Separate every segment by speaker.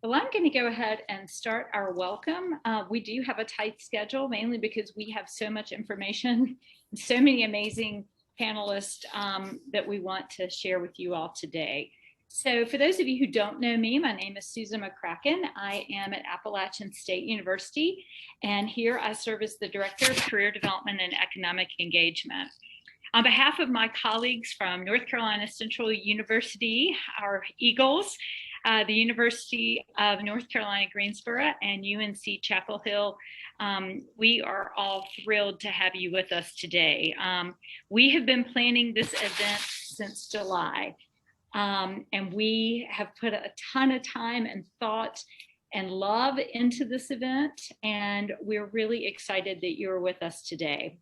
Speaker 1: Well, I'm going to go ahead and start our welcome. We do have a tight schedule, mainly because we have so much information and so many amazing panelists that we want to share with you all today. So for those of you who don't know me, my name is Susan McKracken. I am at Appalachian State University, and here I serve as the Director of Career Development and Economic Engagement. On behalf of my colleagues from North Carolina Central University, our Eagles, the University of North Carolina, Greensboro, and UNC Chapel Hill, we are all thrilled to have you with us today. We have been planning this event since July, and we have put a ton of time and thought and love into this event, and we're really excited that you're with us today.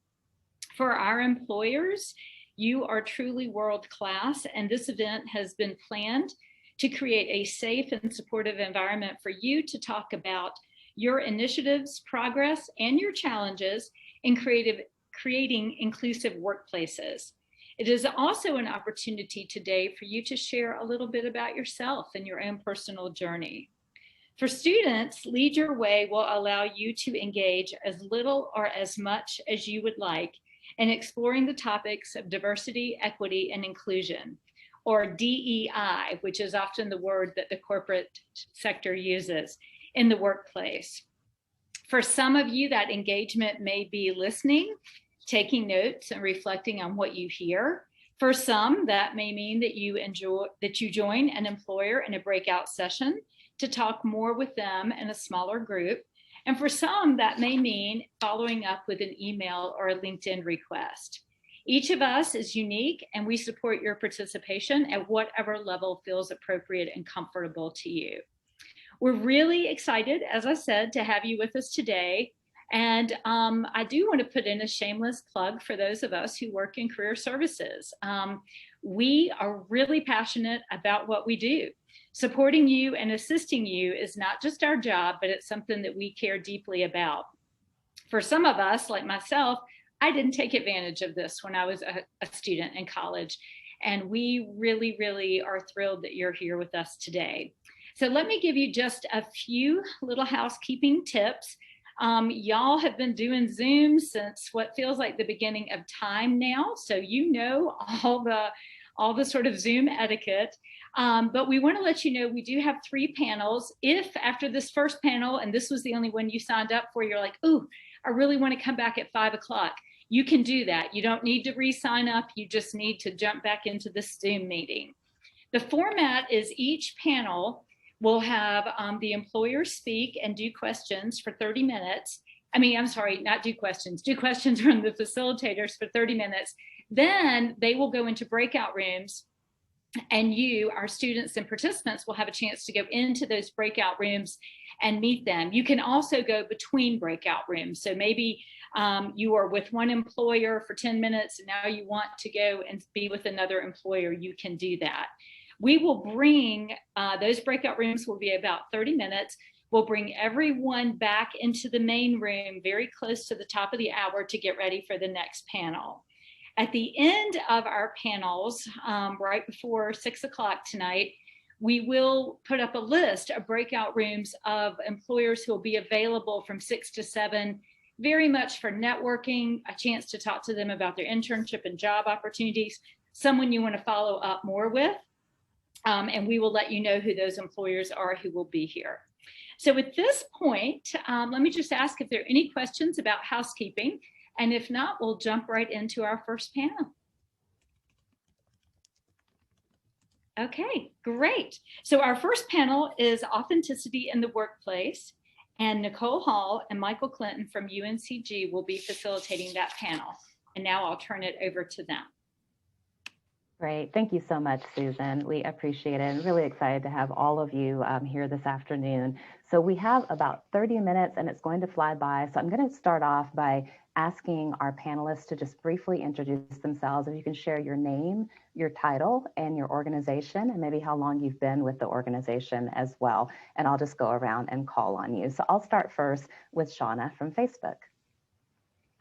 Speaker 1: For our employers, you are truly world-class, and this event has been planned to create a safe and supportive environment for you to talk about your initiatives, progress, and your challenges in creating inclusive workplaces. It is also an opportunity today for you to share a little bit about yourself and your own personal journey. For students, Lead Your Way will allow you to engage as little or as much as you would like in exploring the topics of diversity, equity, and inclusion, or DEI, which is often the word that the corporate sector uses in the workplace. For some of you, that engagement may be listening, taking notes, and reflecting on what you hear. For some, that may mean that you join an employer in a breakout session to talk more with them in a smaller group. And for some, that may mean following up with an email or a LinkedIn request. Each of us is unique, and we support your participation at whatever level feels appropriate and comfortable to you. We're really excited, as I said, to have you with us today. And I do want to put in a shameless plug for those of us who work in career services. We are really passionate about what we do. Supporting you and assisting you is not just our job, but it's something that we care deeply about. For some of us, like myself, I didn't take advantage of this when I was a student in college. And we really, really are thrilled that you're here with us today. So let me give you just a few little housekeeping tips. Y'all have been doing Zoom since what feels like the beginning of time now. So you know all the sort of Zoom etiquette. But we want to let you know we do have 3 panels. If after this first panel, and this was the only one you signed up for, you're like, ooh, I really want to come back at 5 o'clock. You can do that. You don't need to re-sign up. You just need to jump back into the Zoom meeting. The format is each panel will have the employer speak and do questions for 30 minutes. I'm sorry, not do questions from the facilitators for 30 minutes. Then they will go into breakout rooms, and you, our students and participants, will have a chance to go into those breakout rooms and meet them. You can also go between breakout rooms. So maybe you are with one employer for 10 minutes, and now you want to go and be with another employer, you can do that. We will bring, those breakout rooms will be about 30 minutes. We'll bring everyone back into the main room very close to the top of the hour to get ready for the next panel. At the end of our panels, right before 6 o'clock tonight, we will put up a list of breakout rooms of employers who will be available from 6 to 7, very much for networking, a chance to talk to them about their internship and job opportunities, someone you want to follow up more with. And we will let you know who those employers are who will be here. So at this point, let me just ask if there are any questions about housekeeping. And if not, we'll jump right into our first panel. Okay, great. So our first panel is Authenticity in the Workplace, and Nicole Hall and Michael Clinton from UNCG will be facilitating that panel. And now I'll turn it over to them.
Speaker 2: Great. Thank you so much, Susan. We appreciate it, and really excited to have all of you here this afternoon. So we have about 30 minutes and it's going to fly by. So I'm going to start off by asking our panelists to just briefly introduce themselves. If you can share your name, your title, and your organization, and maybe how long you've been with the organization as well. And I'll just go around and call on you. So I'll start first with Shauna from Facebook.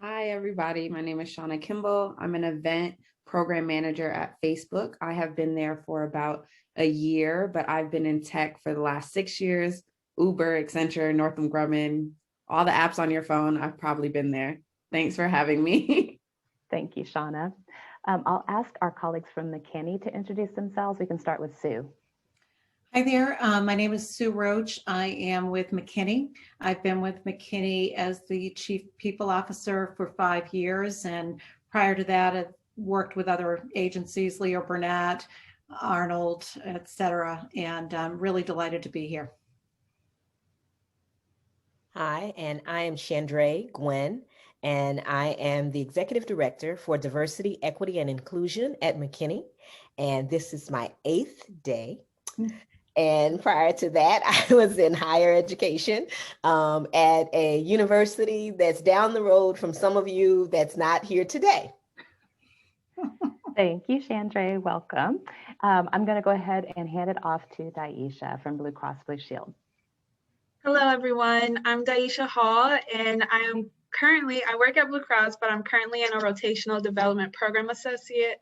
Speaker 3: Hi, everybody. My name is Shauna Kimball. I'm an event program manager at Facebook. I have been there for about a year, but I've been in tech for the last 6 years, Uber, Accenture, Northrop Grumman, all the apps on your phone. I've probably been there. Thanks for having me.
Speaker 2: Thank you, Shauna. I'll ask our colleagues from McKinney to introduce themselves. We can start with Sue.
Speaker 4: Hi there. My name is Sue Roach. I am with McKinney. I've been with McKinney as the Chief People Officer for 5 years. And prior to that, I've worked with other agencies, Leo Burnett, Arnold, et cetera. And I'm really delighted to be here.
Speaker 5: Hi, and I am Chandra Gwen, and I am the Executive Director for Diversity, Equity, and Inclusion at McKinney. And this is my 8th day. And prior to that, I was in higher education at a university that's down the road from some of you that's not here today.
Speaker 2: Thank you, Chandra. Welcome. I'm going to go ahead and hand it off to Daisha from Blue Cross Blue Shield.
Speaker 6: Hello, everyone. I'm Daisha Hall, and I work at Blue Cross, but I'm currently in a rotational development program associate,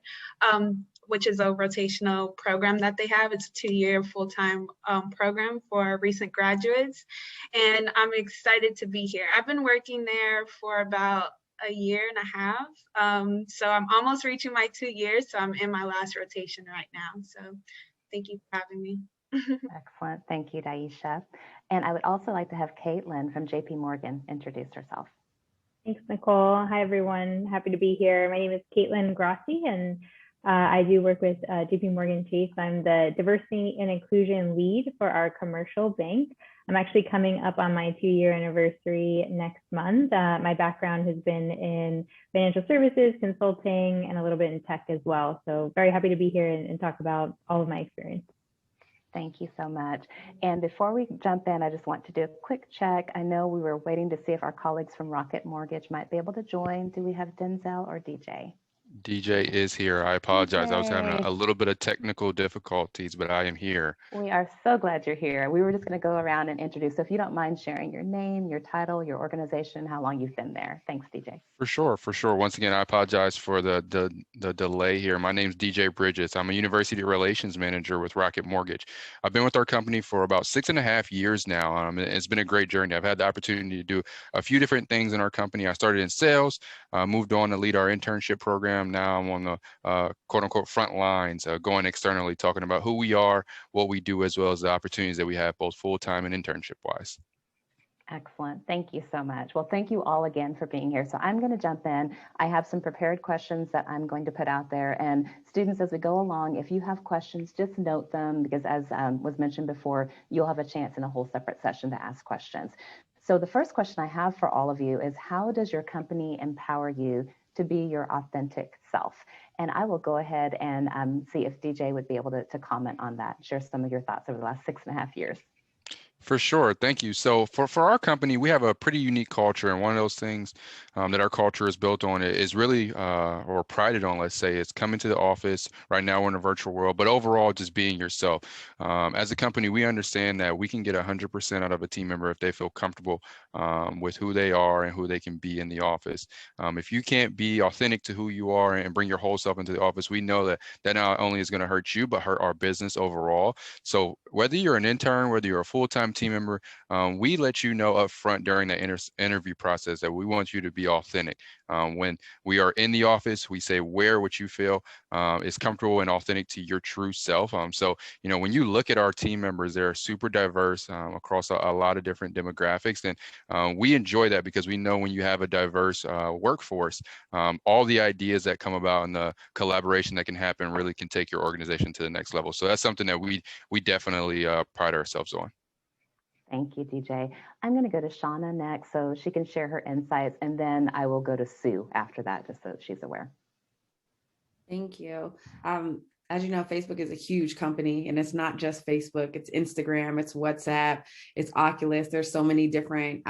Speaker 6: which is a rotational program that they have. It's a 2-year full-time program for recent graduates, and I'm excited to be here. I've been working there for about a year and a half, so I'm almost reaching my 2 years, so I'm in my last rotation right now. So thank you for having me.
Speaker 2: Excellent. Thank you, Daisha. And I would also like to have Caitlin from JP Morgan introduce herself.
Speaker 7: Thanks, Nicole. Hi, everyone. Happy to be here. My name is Caitlin Grassi, and I do work with JP Morgan Chase. I'm the diversity and inclusion lead for our commercial bank. I'm actually coming up on my 2-year anniversary next month. My background has been in financial services, consulting, and a little bit in tech as well. So very happy to be here and talk about all of my experience.
Speaker 2: Thank you so much. And before we jump in, I just want to do a quick check. I know we were waiting to see if our colleagues from Rocket Mortgage might be able to join. Do we have Denzel or DJ?
Speaker 8: DJ is here. I apologize. I was having
Speaker 2: DJ.
Speaker 8: a little bit of technical difficulties, but I am here.
Speaker 2: We are so glad you're here. We were just going to go around and introduce. So if you don't mind sharing your name, your title, your organization, how long you've been there. Thanks, DJ.
Speaker 8: For sure. Once again, I apologize for the delay here. My name's DJ Bridges. I'm a University Relations Manager with Rocket Mortgage. I've been with our company for about 6.5 years now. It's been a great journey. I've had the opportunity to do a few different things in our company. I started in sales, moved on to lead our internship program. Now I'm on the quote unquote front lines, going externally, talking about who we are, what we do, as well as the opportunities that we have both full-time and internship wise.
Speaker 2: Excellent. Thank you so much. Well, thank you all again for being here. So I'm going to jump in. I have some prepared questions that I'm going to put out there. And students, as we go along, if you have questions, just note them, because as was mentioned before, you'll have a chance in a whole separate session to ask questions. So the first question I have for all of you is, how does your company empower you to be your authentic self? And I will go ahead and see if DJ would be able to comment on that, share some of your thoughts over the last 6.5 years.
Speaker 8: For sure. Thank you. So for our company, we have a pretty unique culture. And one of those things that our culture is built on is really, or prided on, let's say, is coming to the office. Right now, we're in a virtual world, but overall, just being yourself. As a company, we understand that we can get 100% out of a team member if they feel comfortable with who they are and who they can be in the office. If you can't be authentic to who you are and bring your whole self into the office, we know that not only is going to hurt you, but hurt our business overall. So whether you're an intern, whether you're a full-time team member, we let you know up front during the interview process that we want you to be authentic. When we are in the office, we say wear what you feel is comfortable and authentic to your true self. So, when you look at our team members, they're super diverse across a lot of different demographics. And we enjoy that because we know when you have a diverse workforce, all the ideas that come about and the collaboration that can happen really can take your organization to the next level. So that's something that we definitely pride ourselves on.
Speaker 2: Thank you, DJ. I'm going to go to Shauna next so she can share her insights, and then I will go to Sue after that, just so she's aware.
Speaker 3: Thank you. As you know, Facebook is a huge company, and it's not just Facebook, it's Instagram, it's WhatsApp, it's Oculus. There's so many different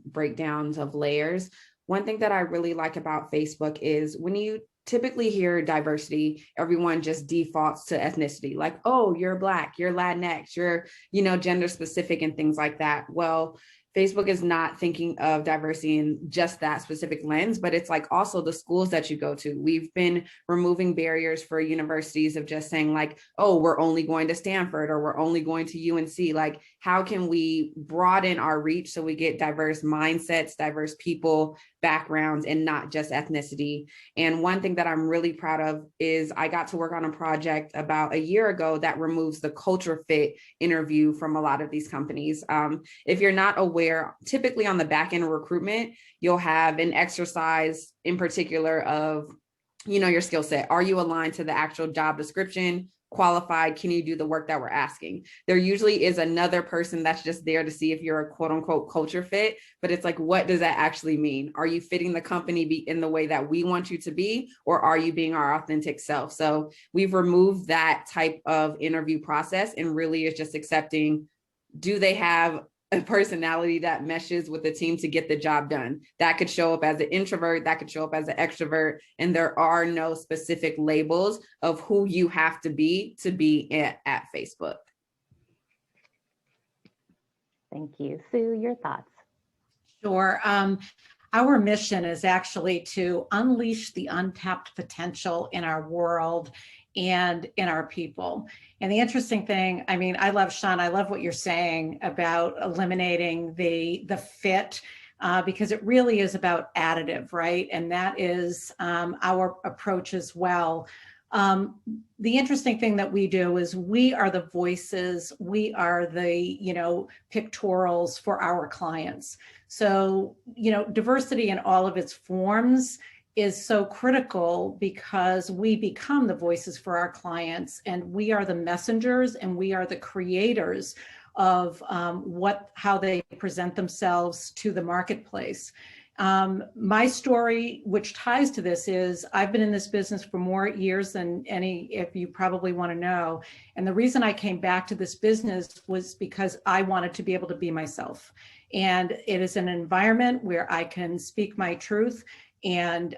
Speaker 3: breakdowns of layers. One thing that I really like about Facebook is when you typically hear diversity, everyone just defaults to ethnicity, like, oh, you're Black, you're Latinx, you're, gender specific and things like that. Well, Facebook is not thinking of diversity in just that specific lens, but it's like also the schools that you go to. We've been removing barriers for universities of just saying like, oh, we're only going to Stanford or we're only going to UNC. Like, how can we broaden our reach so we get diverse mindsets, diverse people, backgrounds, and not just ethnicity? And one thing that I'm really proud of is I got to work on a project about a year ago that removes the culture fit interview from a lot of these companies. If you're not aware, typically on the back end of recruitment, you'll have an exercise in particular of, your skill set. Are you aligned to the actual job description? Qualified? Can you do the work that we're asking? There usually is another person that's just there to see if you're a quote unquote culture fit, but it's like, what does that actually mean? Are you fitting the company in the way that we want you to be, or are you being our authentic self? So we've removed that type of interview process, and really is just accepting, do they have a personality that meshes with the team to get the job done? That could show up as an introvert, that could show up as an extrovert, and there are no specific labels of who you have to be at Facebook.
Speaker 2: Thank you. Sue, your thoughts?
Speaker 4: Sure. Our mission is actually to unleash the untapped potential in our world and in our people. And the interesting thing, I mean, I love, Sean, I love what you're saying about eliminating the fit, because it really is about additive, right? And that is our approach as well. The interesting thing that we do is we are the voices, we are the, pictorials for our clients. So, diversity in all of its forms is so critical because we become the voices for our clients, and we are the messengers and we are the creators of how they present themselves to the marketplace. My story, which ties to this, is I've been in this business for more years than any, if you probably want to know. And the reason I came back to this business was because I wanted to be able to be myself. And it is an environment where I can speak my truth and,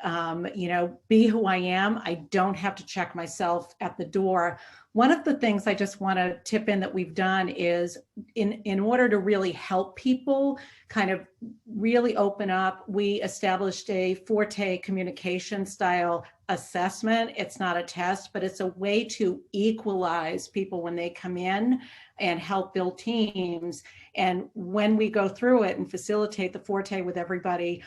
Speaker 4: be who I am. I don't have to check myself at the door. One of the things I just want to tip in that we've done is in order to really help people kind of really open up, we established a Forte communication style assessment. It's not a test, but it's a way to equalize people when they come in and help build teams. And when we go through it and facilitate the Forte with everybody,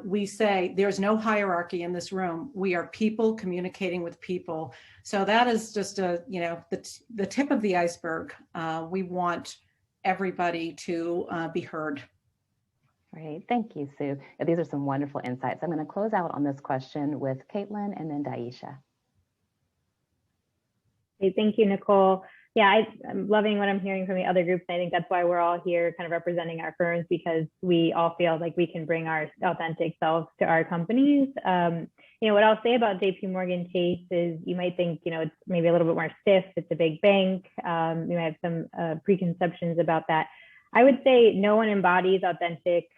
Speaker 4: we say there's no hierarchy in this room. We are people communicating with people. So that is just the tip of the iceberg. We want everybody to be heard.
Speaker 2: Great. Thank you, Sue. These are some wonderful insights. I'm going to close out on this question with Caitlin and then Daisha.
Speaker 7: Hey, thank you, Nicole. Yeah, I'm loving what I'm hearing from the other groups. I think that's why we're all here kind of representing our firms, because we all feel like we can bring our authentic selves to our companies. What I'll say about JP Morgan Chase is you might think, it's maybe a little bit more stiff. It's a big bank. You might have some preconceptions about that. I would say no one embodies authentic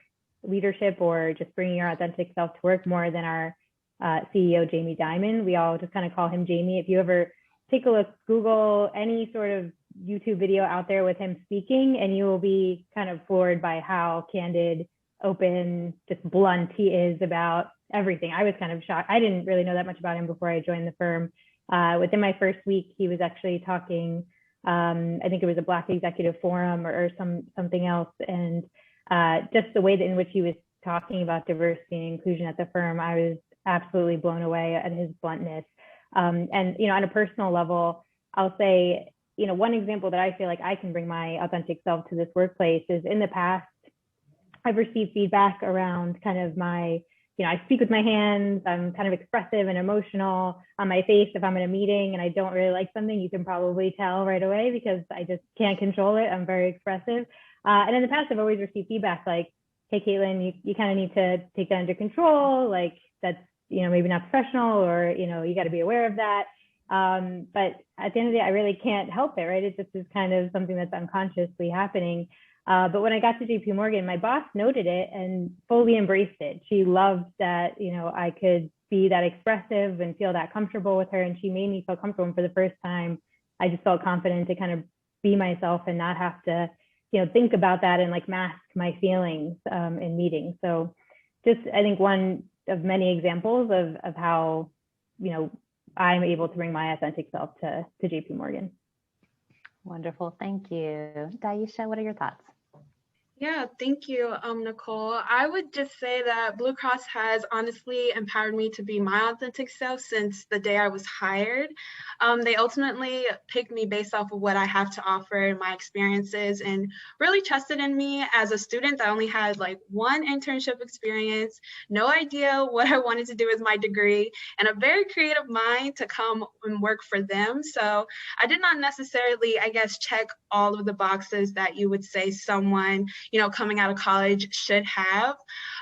Speaker 7: leadership or just bringing your authentic self to work more than our CEO, Jamie Dimon. We all just kind of call him Jamie. If you ever take a look, Google any sort of YouTube video out there with him speaking, and you will be kind of floored by how candid, open, just blunt he is about everything. I was kind of shocked. I didn't really know that much about him before I joined the firm. Within my first week, he was actually talking, I think it was a Black Executive Forum or something else. And just the way in which he was talking about diversity and inclusion at the firm, I was absolutely blown away at his bluntness. And, on a personal level, I'll say, one example that I feel like I can bring my authentic self to this workplace is in the past, I've received feedback around kind of my, I speak with my hands, I'm kind of expressive and emotional on my face. If I'm in a meeting and I don't really like something, you can probably tell right away because I just can't control it. I'm very expressive. And in the past, I've always received feedback like, hey, Caitlin, you kind of need to take that under control. Like that's, maybe not professional, or, you got to be aware of that. But at the end of the day, I really can't help it, right? It just is kind of something that's unconsciously happening. But when I got to JP Morgan, my boss noted it and fully embraced it. She loved that, I could be that expressive and feel that comfortable with her. And she made me feel comfortable. And for the first time, I just felt confident to kind of be myself and not have to think about that and like mask my feelings in meetings. So just, I think one of many examples of how, I'm able to bring my authentic self to JP Morgan.
Speaker 2: Wonderful. Thank you. Daisha, what are your thoughts?
Speaker 6: Yeah, thank you, Nicole. I would just say that Blue Cross has honestly empowered me to be my authentic self since the day I was hired. They ultimately picked me based off of what I have to offer and my experiences, and really trusted in me as a student that only had like one internship experience, no idea what I wanted to do with my degree, and a very creative mind to come and work for them. So I did not necessarily, I guess, check all of the boxes that you would say someone coming out of college should have.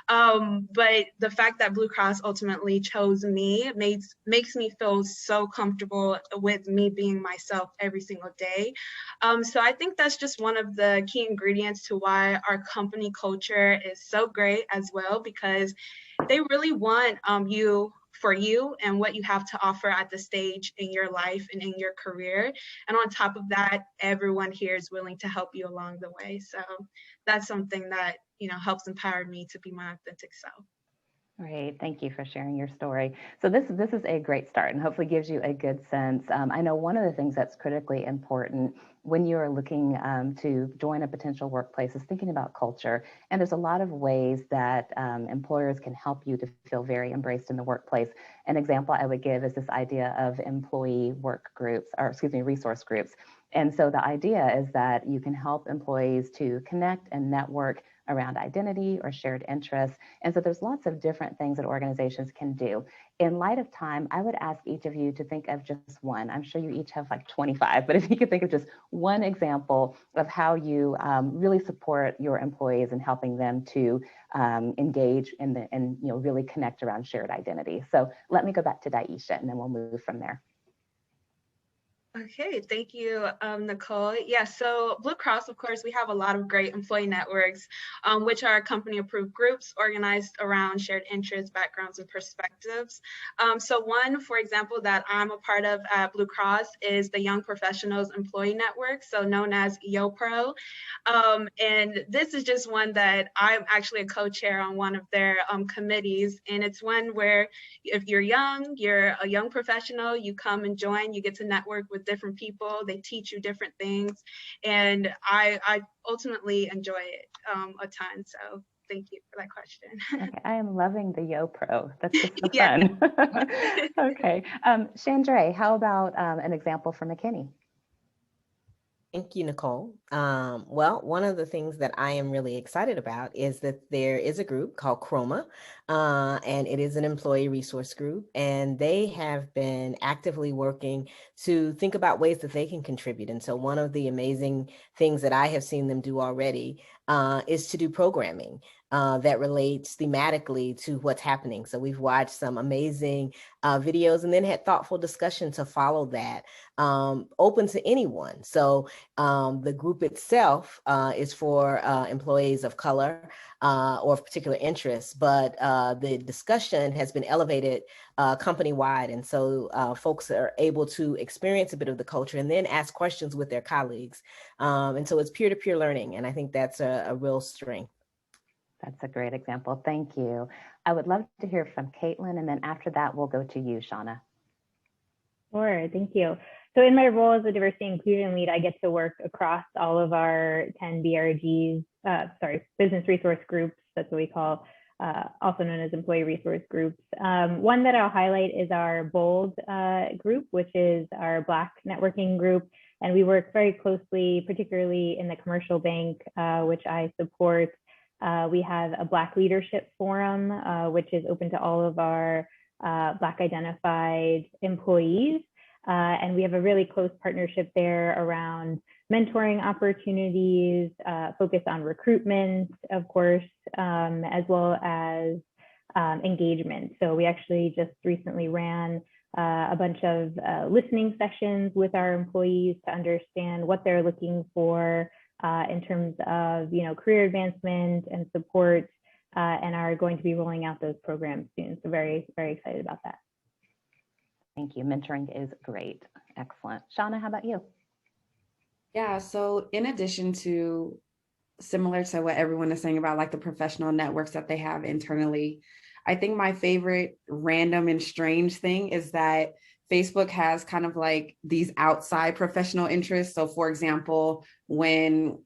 Speaker 6: But the fact that Blue Cross ultimately chose me makes me feel so comfortable with me being myself every single day. So I think that's just one of the key ingredients to why our company culture is so great as well, because they really want you for you and what you have to offer at the stage in your life and in your career. And on top of that, everyone here is willing to help you along the way. So that's something that, helps empower me to be my authentic self.
Speaker 2: Great. Thank you for sharing your story. So this is a great start and hopefully gives you a good sense. I know one of the things that's critically important when you are looking to join a potential workplace is thinking about culture. And there's a lot of ways that employers can help you to feel very embraced in the workplace. An example I would give is this idea of employee work groups, resource groups. And so the idea is that you can help employees to connect and network around identity or shared interests. And so there's lots of different things that organizations can do. In light of time, I would ask each of you to think of just one. I'm sure you each have like 25, but if you could think of just one example of how you really support your employees and helping them to engage and really connect around shared identity. So let me go back to Daisha and then we'll move from there.
Speaker 6: Okay, thank you, Nicole. Yeah, so Blue Cross, of course, we have a lot of great employee networks, which are company-approved groups organized around shared interests, backgrounds, and perspectives. So one, for example, that I'm a part of at Blue Cross is the Young Professionals Employee Network, so known as YoPro. And this is just one that I'm actually a co-chair on one of their committees, and it's one where if you're a young professional, you come and join, you get to network with different people, they teach you different things, and I ultimately enjoy it a ton. So thank you for that question.
Speaker 2: Okay, I am loving the YoPro. That's just so
Speaker 6: Yeah.
Speaker 2: fun. Okay, Chandra, how about an example from McKinney?
Speaker 5: Thank you, Nicole. Well, one of the things that I am really excited about is that there is a group called Chroma, and it is an employee resource group, and they have been actively working to think about ways that they can contribute. And so one of the amazing things that I have seen them do already is to do programming that relates thematically to what's happening. So we've watched some amazing videos and then had thoughtful discussion to follow that, open to anyone. So the group itself is for employees of color or of particular interests, but the discussion has been elevated company-wide. And so folks are able to experience a bit of the culture and then ask questions with their colleagues. And so it's peer-to-peer learning. And I think that's a real strength.
Speaker 2: That's a great example. Thank you. I would love to hear from Caitlin, and then after that, we'll go to you, Shauna.
Speaker 7: Sure, thank you. So in my role as a diversity inclusion lead, I get to work across all of our 10 BRGs, business resource groups, that's what we call, also known as employee resource groups. One that I'll highlight is our BOLD group, which is our Black networking group. And we work very closely, particularly in the commercial bank, which I support. We have a Black Leadership Forum, which is open to all of our Black identified employees. And we have a really close partnership there around mentoring opportunities, focus on recruitment, of course, as well as engagement. So we actually just recently ran a bunch of listening sessions with our employees to understand what they're looking for in terms of career advancement and support, and are going to be rolling out those programs soon. So very, very excited about that.
Speaker 2: Thank you. Mentoring is great. Excellent. Shauna, how about you?
Speaker 3: Yeah, so in addition to similar to what everyone is saying about like the professional networks that they have internally. I think my favorite random and strange thing is that Facebook has kind of like these outside professional interests. So for example, when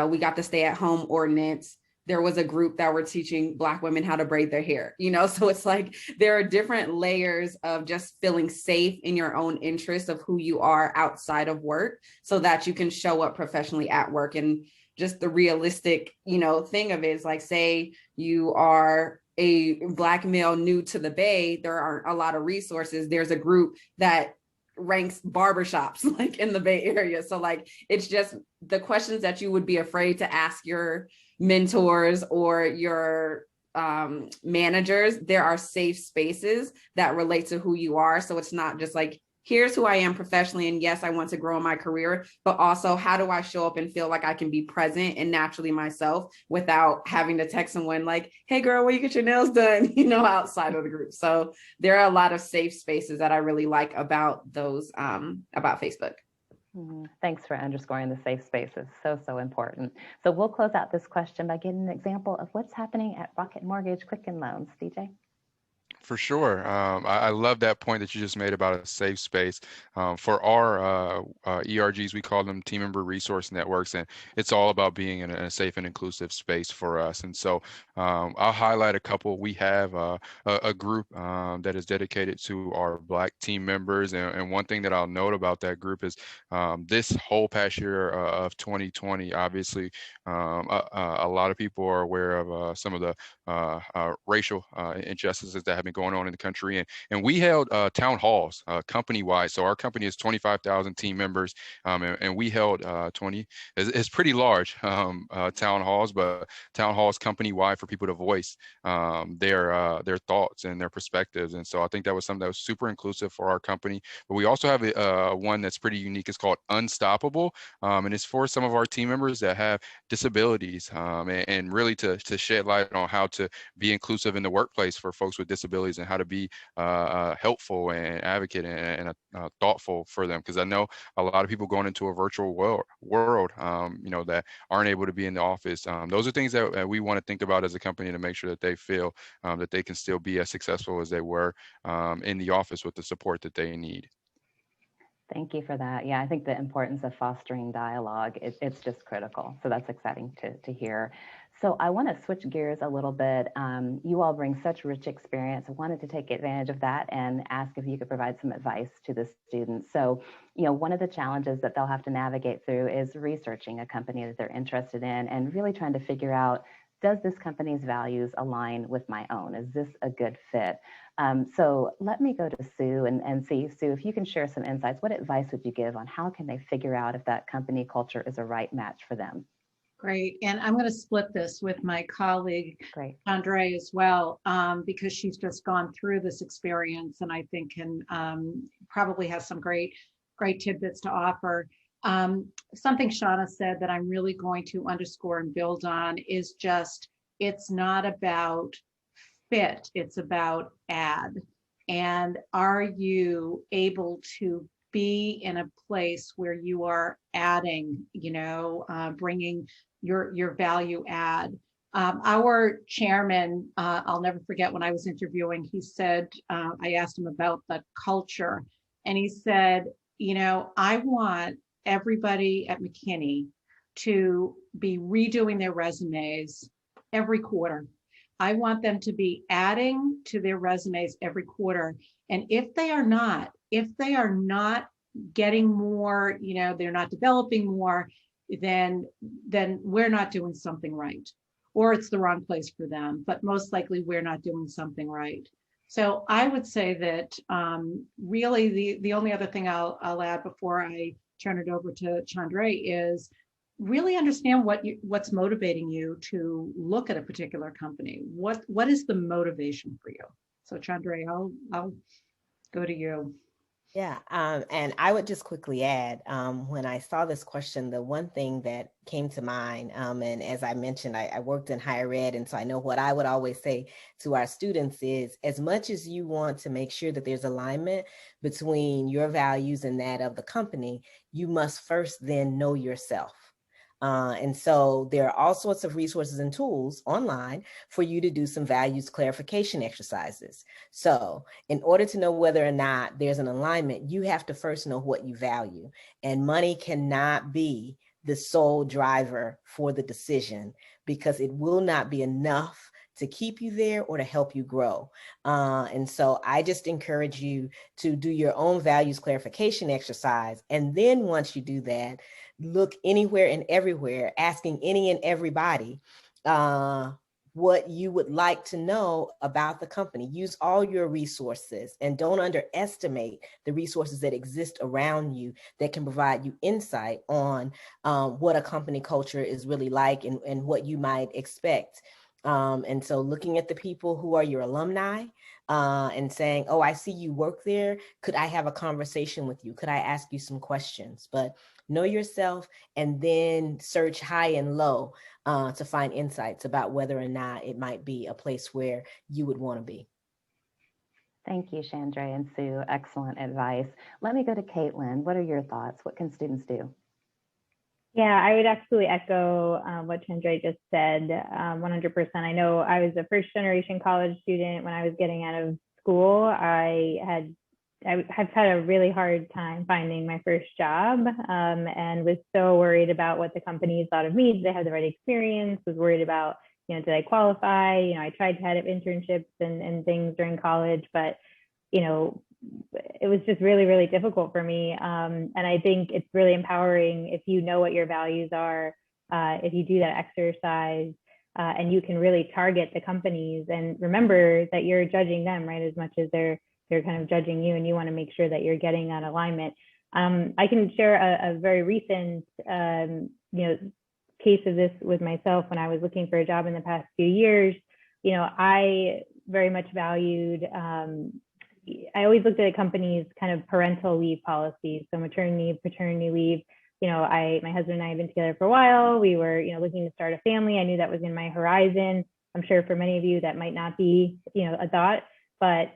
Speaker 3: we got the stay-at-home ordinance, there was a group that were teaching Black women how to braid their hair, you know? So it's like there are different layers of just feeling safe in your own interest of who you are outside of work so that you can show up professionally at work. And just the realistic, you know, thing of it is like, say you are a Black male new to the Bay, there aren't a lot of resources. There's a group that ranks barbershops like in the Bay Area. So like, it's just the questions that you would be afraid to ask your mentors or your managers. There are safe spaces that relate to who you are. So it's not just like, here's who I am professionally, and yes, I want to grow in my career, but also how do I show up and feel like I can be present and naturally myself without having to text someone like, hey girl, where you get your nails done, you know, outside of the group. So there are a lot of safe spaces that I really like about those, about Facebook.
Speaker 2: Thanks for underscoring the safe spaces. So important. So we'll close out this question by getting an example of what's happening at Rocket Mortgage Quicken Loans. DJ?
Speaker 8: For sure. I love that point that you just made about a safe space. For our ERGs, we call them team member resource networks, and it's all about being in a safe and inclusive space for us. And so I'll highlight a couple. We have a group that is dedicated to our Black team members. And one thing that I'll note about that group is this whole past year of 2020, obviously, a lot of people are aware of some of the racial injustices that have been going on in the country. And we held town halls company-wide. So our company is 25,000 team members, and we held 20, it's pretty large town halls, but town halls company-wide for people to voice their thoughts and their perspectives. And so I think that was something that was super inclusive for our company. But we also have one that's pretty unique. It's called Unstoppable, and it's for some of our team members that have disabilities, and really to shed light on how to be inclusive in the workplace for folks with disabilities and how to be helpful and advocate and thoughtful for them. Because I know a lot of people going into a virtual world, you know, that aren't able to be in the office. Those are things that we want to think about as a company to make sure that they feel that they can still be as successful as they were in the office with the support that they need.
Speaker 2: Thank you for that. Yeah, I think the importance of fostering dialogue, it's just critical. So that's exciting to hear. So I want to switch gears a little bit. You all bring such rich experience. I wanted to take advantage of that and ask if you could provide some advice to the students. So, you know, one of the challenges that they'll have to navigate through is researching a company that they're interested in and really trying to figure out, does this company's values align with my own? Is this a good fit? So let me go to Sue and see, Sue, if you can share some insights. What advice would you give on how can they figure out if that company culture is a right match for them?
Speaker 4: Great. And I'm going to split this with my colleague,
Speaker 2: Great.
Speaker 4: Andre, as well, because she's just gone through this experience and I think can probably has some great tidbits to offer. Something Shauna said that I'm really going to underscore and build on is just, it's not about fit, it's about add. And are you able to be in a place where you are adding, you know, bringing your value add? Our chairman, I'll never forget when I was interviewing, he said, I asked him about the culture, and he said, you know, I want everybody at McKinney to be redoing their resumes every quarter. I want them to be adding to their resumes every quarter. And if they are not getting more, you know, they're not developing more, then we're not doing something right, or it's the wrong place for them. But most likely we're not doing something right. So I would say that really the only other thing I'll add before I turn it over to Chandra is really understand what's motivating you to look at a particular company. What is the motivation for you? So Chandra, I'll go to you.
Speaker 5: Yeah, and I would just quickly add, when I saw this question, the one thing that came to mind, and as I mentioned, I worked in higher ed, and so I know what I would always say to our students is, as much as you want to make sure that there's alignment between your values and that of the company, you must first then know yourself. And so there are all sorts of resources and tools online for you to do some values clarification exercises. So in order to know whether or not there's an alignment, you have to first know what you value. And money cannot be the sole driver for the decision, because it will not be enough to keep you there or to help you grow. And so I just encourage you to do your own values clarification exercise. And then once you do that, look anywhere and everywhere, asking any and everybody what you would like to know about the company. Use all your resources and don't underestimate the resources that exist around you that can provide you insight on what a company culture is really like and what you might expect. And so looking at the people who are your alumni and saying, oh, I see you work there. Could I have a conversation with you? Could I ask you some questions? But know yourself and then search high and low to find insights about whether or not it might be a place where you would want to be.
Speaker 2: Thank you, Chandra and Sue. Excellent advice. Let me go to Caitlin. What are your thoughts? What can students do?
Speaker 7: Yeah, I would absolutely echo what Chandra just said, 100%. I know I was a first generation college student. When I was getting out of school, I have had a really hard time finding my first job, and was so worried about what the companies thought of me. Did I have the right experience? Was worried about, did I qualify? I tried to have internships and things during college, but, it was just really, really difficult for me. And I think it's really empowering if you know what your values are, if you do that exercise, and you can really target the companies and remember that you're judging them, right, as much as they're kind of judging you, and you want to make sure that you're getting that alignment. I can share a very recent, case of this with myself when I was looking for a job in the past few years. I very much valued, I always looked at a company's kind of parental leave policies, so maternity leave, paternity leave. My husband and I have been together for a while. We were, looking to start a family. I knew that was in my horizon. I'm sure for many of you that might not be, a thought, but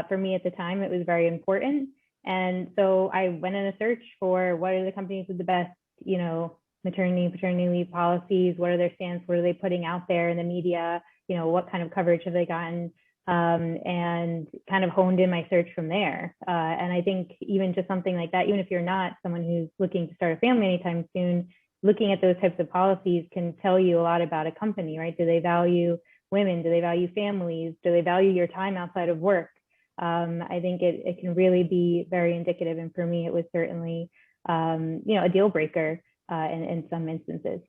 Speaker 7: for me at the time, it was very important. And so I went in a search for what are the companies with the best, maternity, paternity leave policies, what are their stance, what are they putting out there in the media, what kind of coverage have they gotten, and kind of honed in my search from there. And I think even just something like that, even if you're not someone who's looking to start a family anytime soon, looking at those types of policies can tell you a lot about a company, right? Do they value women? Do they value families? Do they value your time outside of work? I think it can really be very indicative. And for me, it was certainly, a deal breaker in some instances.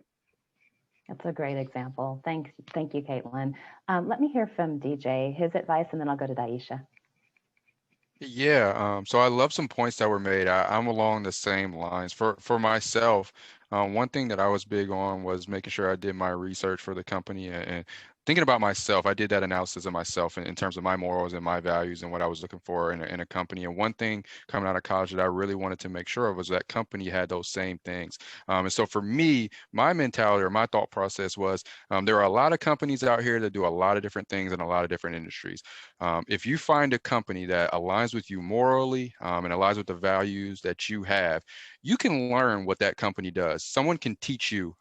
Speaker 2: That's a great example. Thank you, Caitlin. Let me hear from DJ, his advice, and then I'll go to Daisha.
Speaker 8: Yeah, so I love some points that were made. I'm along the same lines. For myself, one thing that I was big on was making sure I did my research for the company and thinking about myself. I did that analysis of myself in terms of my morals and my values and what I was looking for in a company. And one thing coming out of college that I really wanted to make sure of was that company had those same things. And so for me, my mentality or my thought process was there are a lot of companies out here that do a lot of different things in a lot of different industries. If you find a company that aligns with you morally and aligns with the values that you have, you can learn what that company does. Someone can teach you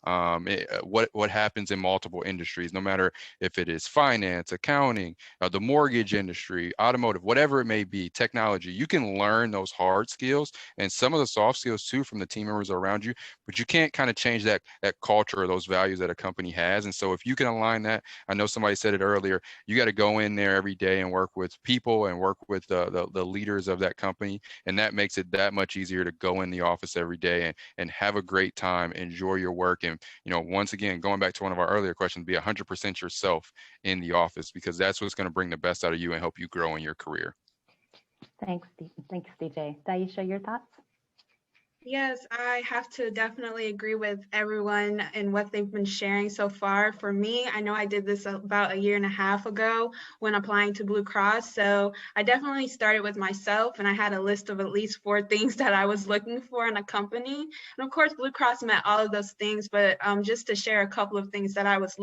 Speaker 8: what happens in multiple industries, no matter if it is finance, accounting, the mortgage industry, automotive, whatever it may be, technology. You can learn those hard skills and some of the soft skills too from the team members around you, but you can't kind of change that culture or those values that a company has. And so if you can align that, I know somebody said it earlier, you got to go in there every day and work with people and work with the leaders of that company. And that makes it that much easier to go in the office every day and have a great time, enjoy your work. And, once again, going back to one of our earlier questions, be 100% yourself in the office, because that's what's going to bring the best out of you and help you grow in your career.
Speaker 2: Thanks, DJ. Daisha, your thoughts?
Speaker 6: Yes, I have to definitely agree with everyone and what they've been sharing so far. For me, I know I did this about a year and a half ago when applying to Blue Cross. So I definitely started with myself, and I had a list of at least 4 things that I was looking for in a company. And of course, Blue Cross met all of those things, but just to share a couple of things that I was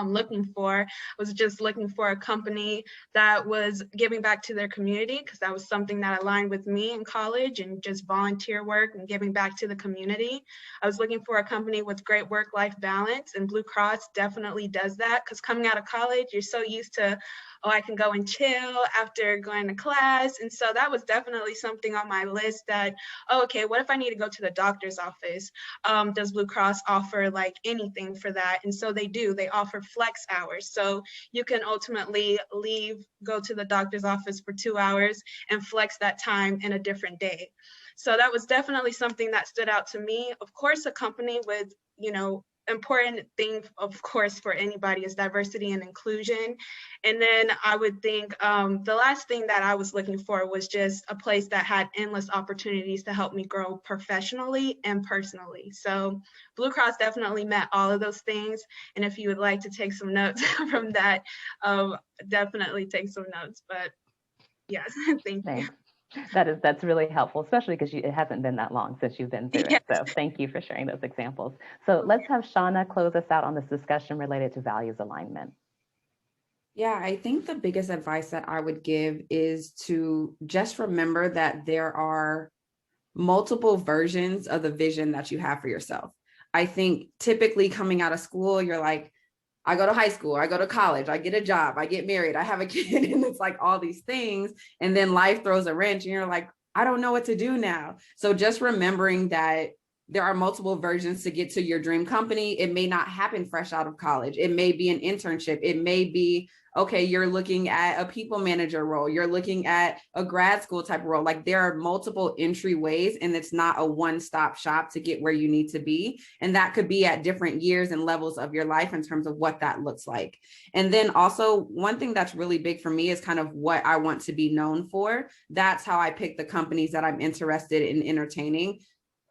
Speaker 6: looking for. Was just looking for a company that was giving back to their community, because that was something that aligned with me in college, and just volunteer work and giving back to the community. I was looking for a company with great work-life balance, and Blue Cross definitely does that, because coming out of college, you're so used to, oh, I can go and chill after going to class. And so that was definitely something on my list that, oh, okay, what if I need to go to the doctor's office? Does Blue Cross offer like anything for that? And so they do. They offer flex hours. So you can ultimately leave, go to the doctor's office for 2 hours and flex that time in a different day. So that was definitely something that stood out to me. Of course, a company with, you know, important thing, of course, for anybody is diversity and inclusion. And then I would think the last thing that I was looking for was just a place that had endless opportunities to help me grow professionally and personally. So Blue Cross definitely met all of those things. And if you would like to take some notes from that, definitely take some notes. But yes, thank you.
Speaker 2: Thanks. That's really helpful, especially because it hasn't been that long since you've been through it. So thank you for sharing those examples. So let's have Shauna close us out on this discussion related to values alignment.
Speaker 3: Yeah, I think the biggest advice that I would give is to just remember that there are multiple versions of the vision that you have for yourself. I think typically coming out of school, you're like, I go to high school, I go to college, I get a job, I get married, I have a kid, and it's like all these things. And then life throws a wrench and you're like, I don't know what to do now. So just remembering that there are multiple versions to get to your dream company. It may not happen fresh out of college. It may be an internship. It may be, okay, you're looking at a people manager role. You're looking at a grad school type of role. Like there are multiple entryways, and it's not a one-stop shop to get where you need to be. And that could be at different years and levels of your life in terms of what that looks like. And then also one thing that's really big for me is kind of what I want to be known for. That's how I pick the companies that I'm interested in entertaining.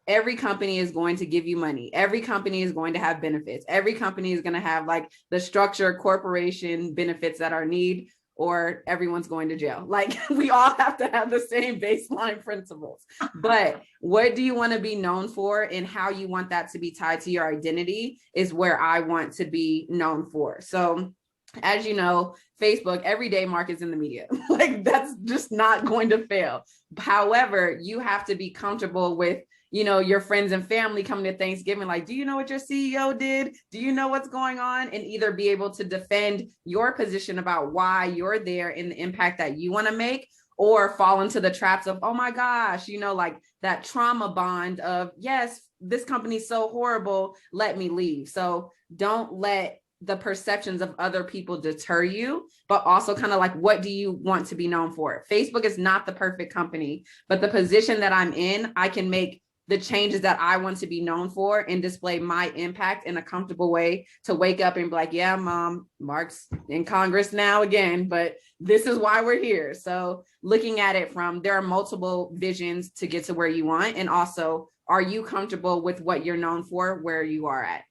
Speaker 3: Every company is going to give you money. Every company is going to have benefits. Every company is going to have like the structure, corporation benefits that are needed, or everyone's going to jail. Like we all have to have the same baseline principles. But what do you want to be known for, and how you want that to be tied to your identity is where I want to be known for. So as you know, Facebook, everyday markets in the media, like that's just not going to fail. However, you have to be comfortable with, you know, your friends and family coming to Thanksgiving, like, do you know what your CEO did? Do you know what's going on? And either be able to defend your position about why you're there and the impact that you want to make, or fall into the traps of, oh my gosh, you know, like that trauma bond of, yes, this company's so horrible, let me leave. So don't let the perceptions of other people deter you, but also kind of like, what do you want to be known for? Facebook is not the perfect company, but the position that I'm in, I can make the changes that I want to be known for and display my impact in a comfortable way to wake up and be like, yeah, mom, Mark's in Congress now again, but this is why we're here. So looking at it from, there are multiple visions to get to where you want. And also, are you comfortable with what you're known for, where you are at?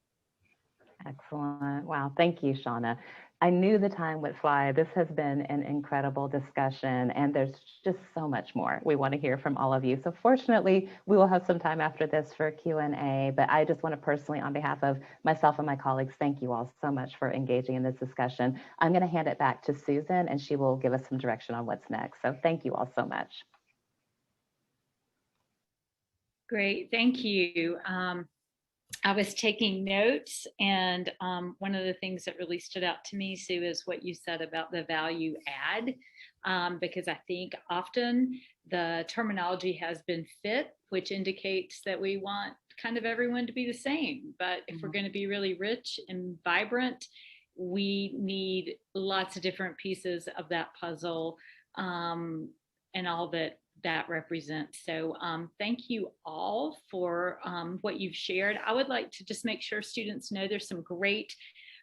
Speaker 2: Excellent. Wow. Thank you, Shauna. I knew the time would fly. This has been an incredible discussion, and there's just so much more we want to hear from all of you. So fortunately, we will have some time after this for Q&A, but I just want to personally, on behalf of myself and my colleagues, thank you all so much for engaging in this discussion. I'm going to hand it back to Susan, and she will give us some direction on what's next. So thank you all so much.
Speaker 1: Great, thank you. I was taking notes, and one of the things that really stood out to me, Sue, is what you said about the value add, because I think often the terminology has been fit, which indicates that we want kind of everyone to be the same. But if we're going to be really rich and vibrant, we need lots of different pieces of that puzzle, and all that represents. So thank you all for what you've shared. I would like to just make sure students know there's some great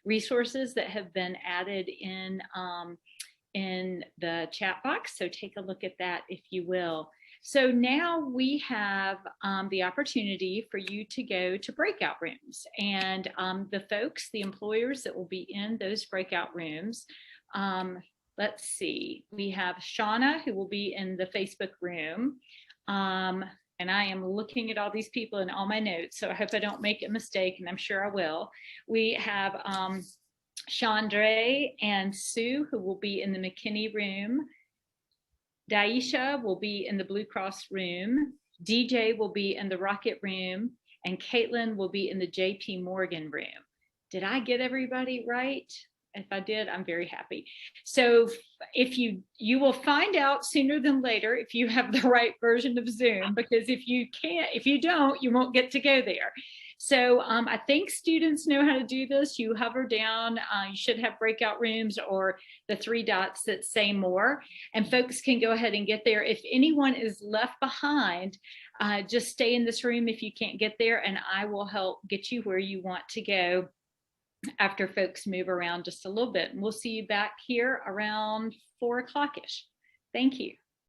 Speaker 1: resources that have been added in the chat box. So take a look at that if you will. So now we have the opportunity for you to go to breakout rooms, and the folks, the employers that will be in those breakout rooms, let's see, we have Shauna, who will be in the Facebook room. And I am looking at all these people in all my notes, so I hope I don't make a mistake, and I'm sure I will. We have Chandra and Sue, who will be in the McKinney room. Daisha will be in the Blue Cross room. DJ will be in the Rocket room. And Caitlin will be in the JP Morgan room. Did I get everybody right? If I did, I'm very happy. So if you will find out sooner than later if you have the right version of Zoom, because if you don't, you won't get to go there. So I think students know how to do this. You hover down, you should have breakout rooms or the 3 dots that say more, and folks can go ahead and get there. If anyone is left behind, just stay in this room if you can't get there, and I will help get you where you want to go after folks move around just a little bit. And we'll see you back here around 4 o'clock-ish. Thank you.